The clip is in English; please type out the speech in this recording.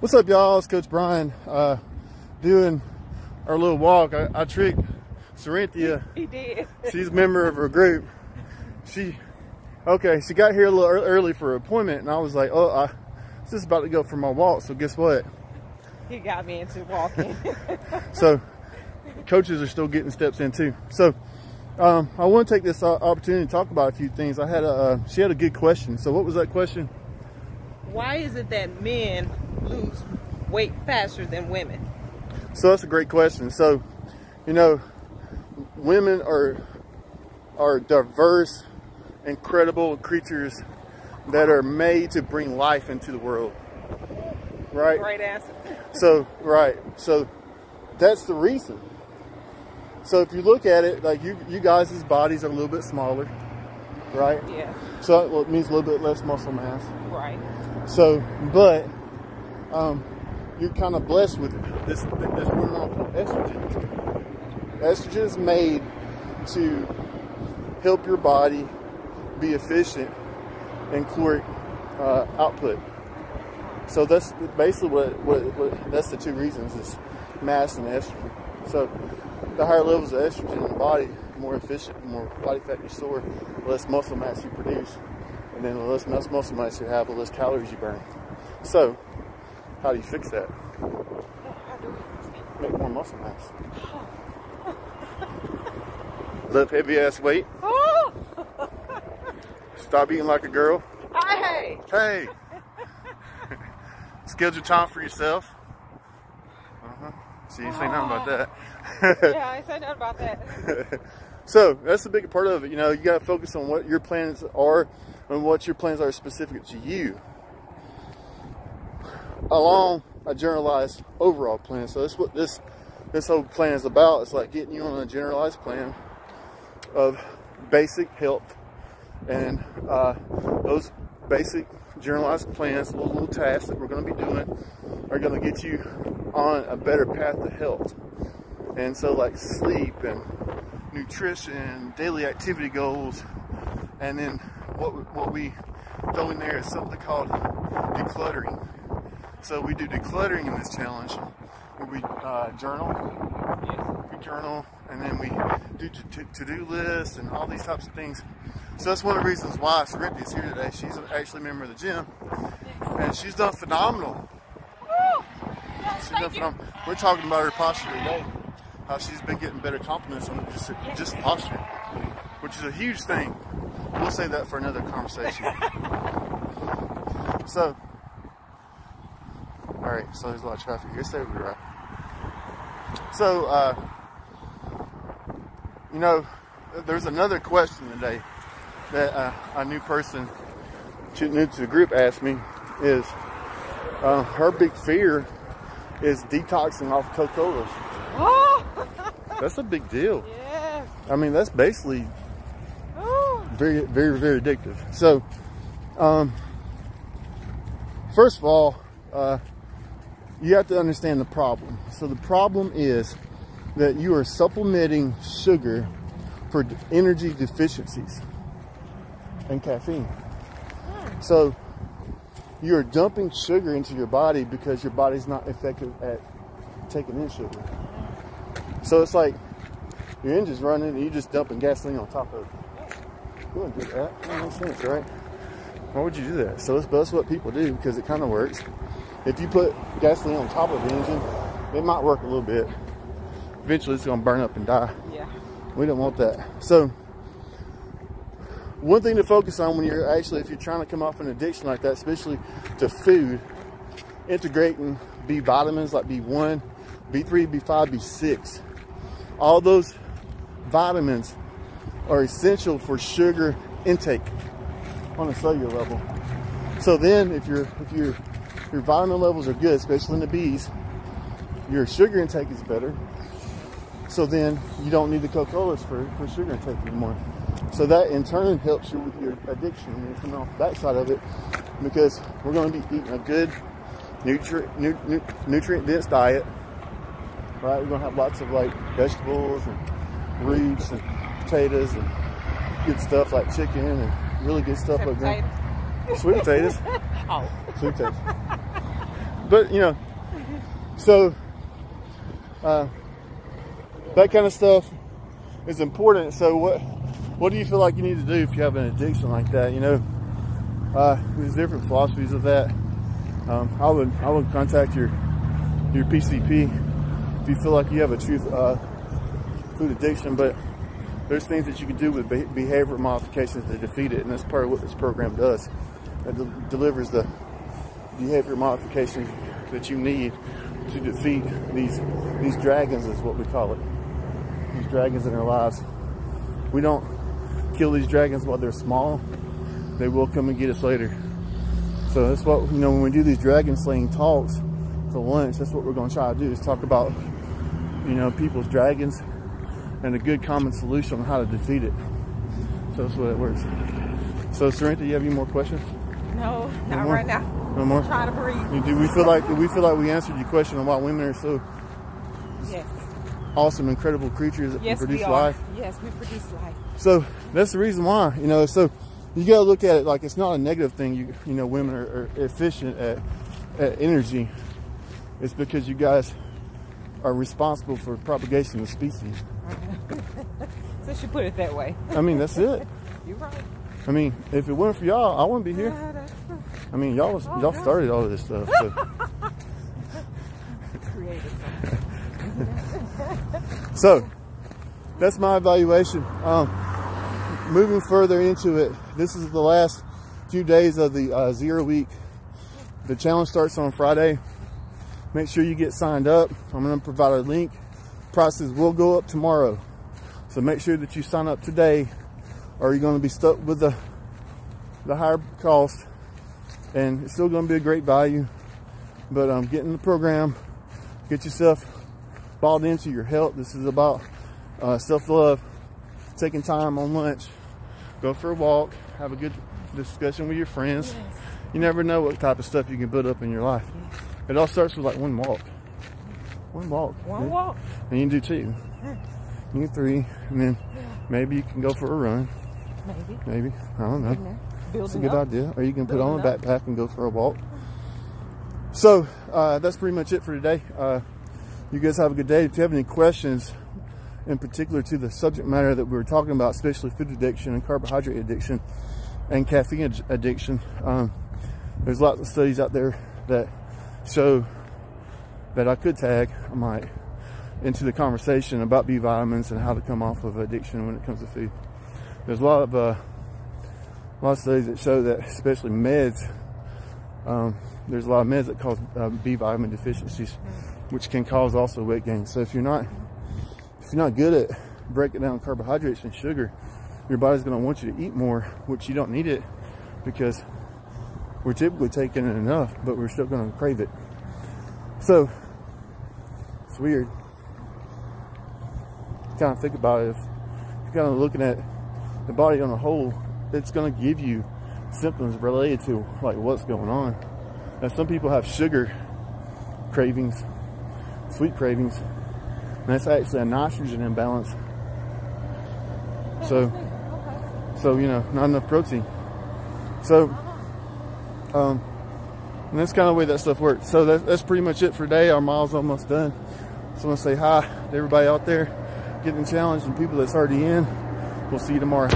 What's up, y'all? It's Coach Brian doing our little walk. I tricked Sarinthia. He did. She's a member of our group. She got here a little early for her appointment, and I was like, oh, I was just about to go for my walk. So guess what? He got me into walking. So coaches are still getting steps in too. So I want to take this opportunity to talk about a few things. She had a good question. So what was that question? Why is it that men lose weight faster than women? So that's a great question. So, you know, women are diverse, incredible creatures that are made to bring life into the world. Right? Great answer. So, right. So that's the reason. So if you look at it, like you guys' bodies are a little bit smaller, right? Yeah. So it means a little bit less muscle mass. Right. So, but you're kind of blessed with this hormone called estrogen. Estrogen is made to help your body be efficient in caloric output. So that's basically what that's the two reasons is mass and estrogen. So the higher levels of estrogen in the body, the more efficient, the more body fat you store, the less muscle mass you produce. And then the less muscle mass you have, the less calories you burn. So, how do you fix that? Make more muscle mass. Lift heavy ass weight. Stop eating like a girl. Hey! Hey! Schedule time for yourself. So you ain't say nothing about that. Yeah, I ain't say nothing about that. So that's a big part of it. You know, you got to focus on what your plans are and what your plans are specific to you, along a generalized overall plan. So that's what this whole plan is about. It's like getting you on a generalized plan of basic health, and those basic generalized plans, those little tasks that we're going to be doing, are going to get you on a better path to health. And so, like sleep and nutrition, daily activity goals, and then what we throw in there is something called decluttering. So we do decluttering in this challenge, where we journal, and then we do to-do lists and all these types of things. So that's one of the reasons why Sarinthia is here today. She's actually a member of the gym, and she's done phenomenal. We're talking about her posture today, how she's been getting better confidence on just posture, which is a huge thing. We'll save that for another conversation. So, all right, so there's a lot of traffic here. Stay over right. So, you know, there's another question today that a new person new to the group asked me is her big fear is detoxing off Coca-Colas. That's a big deal. Yeah. I mean, that's basically very, very, very addictive. So, first of all, you have to understand the problem. So the problem is that you are supplementing sugar for energy deficiencies and caffeine. So you're dumping sugar into your body because your body's not effective at taking in sugar. So it's like your engine's running and you're just dumping gasoline on top of it. You wouldn't do that. That makes sense, right? Why would you do that? So that's what people do, because it kind of works. If you put gasoline on top of the engine, it might work a little bit. Eventually it's going to burn up and die. Yeah. We don't want that. So one thing to focus on when you're if you're trying to come off an addiction like that, especially to food, integrating B vitamins like B1, B3, B5, B6. All those vitamins are essential for sugar intake on a cellular level. So then if your vitamin levels are good, especially in the B's, your sugar intake is better. So then you don't need the Coca-Colas for sugar intake anymore. So that in turn helps you with your addiction when you're coming off the backside of it, because we're going to be eating a good nutrient-dense diet, right? We're going to have lots of like vegetables and roots and potatoes and good stuff like chicken and really good stuff like that. Sweet potatoes. Oh. Sweet potatoes. But you know, so that kind of stuff is important. So what do you feel like you need to do if you have an addiction like that? You know, there's different philosophies of that. I would contact your PCP if you feel like you have a true food addiction. But there's things that you can do with behavior modifications to defeat it, and that's part of what this program does. It delivers the behavior modifications that you need to defeat these dragons, is what we call it. These dragons in our lives. We don't kill these dragons while they're small. They will come and get us later. So that's what, you know, when we do these dragon slaying talks for lunch, that's what we're going to try to do, is talk about, you know, people's dragons and a good common solution on how to defeat it. So that's what it works. So Sorrento, you have any more questions? No, not right now. No more? I'm trying to breathe. Do we feel like we answered your question on why women are so awesome, incredible creatures that can produce life? Yes, we produce life. So that's the reason why, you know, so you got to look at it like it's not a negative thing. You know, women are efficient at energy. It's because you guys are responsible for propagation of species. Since you put it that way. I mean, that's it. You're right. I mean, if it weren't for y'all, I wouldn't be here. I mean, y'all started all of this stuff. So. So that's my evaluation. Moving further into it, this is the last few days of the 0 week. The challenge starts on Friday. Make sure you get signed up. I'm going to provide a link. Prices will go up tomorrow, so make sure that you sign up today, or you're going to be stuck with the higher cost. And it's still going to be a great value, but get in the program, get yourself bought into your health. This is about self-love, taking time on lunch, go for a walk, have a good discussion with your friends. Yes. You never know what type of stuff you can build up in your life. Yes. It all starts with like one walk. One walk. One walk. And you can do 2. You can do 3, and then maybe you can go for a run. Maybe. I don't know. It's a good idea. Or you can put on a backpack and go for a walk. So that's pretty much it for today. You guys have a good day. If you have any questions in particular to the subject matter that we were talking about, especially food addiction and carbohydrate addiction and caffeine addiction, there's lots of studies out there that show that I could tag, I might, into the conversation about B vitamins and how to come off of addiction when it comes to food. There's a lot of studies that show that, especially meds, there's a lot of meds that cause B vitamin deficiencies, which can cause also weight gain. So if you're not good at breaking down carbohydrates and sugar, your body's going to want you to eat more, which you don't need it, because we're typically taking it enough, but we're still going to crave it. So it's weird. Kind of think about it. If you're kind of looking at the body on a whole, it's going to give you symptoms related to like what's going on. Now, some people have sugar cravings, sweet cravings, and that's actually a nitrogen imbalance. So you know, not enough protein. So and that's kind of the way that stuff works. So that's pretty much it for today. Our mile's almost done. So I want to say hi to everybody out there getting challenged and people that's already in. We'll see you tomorrow.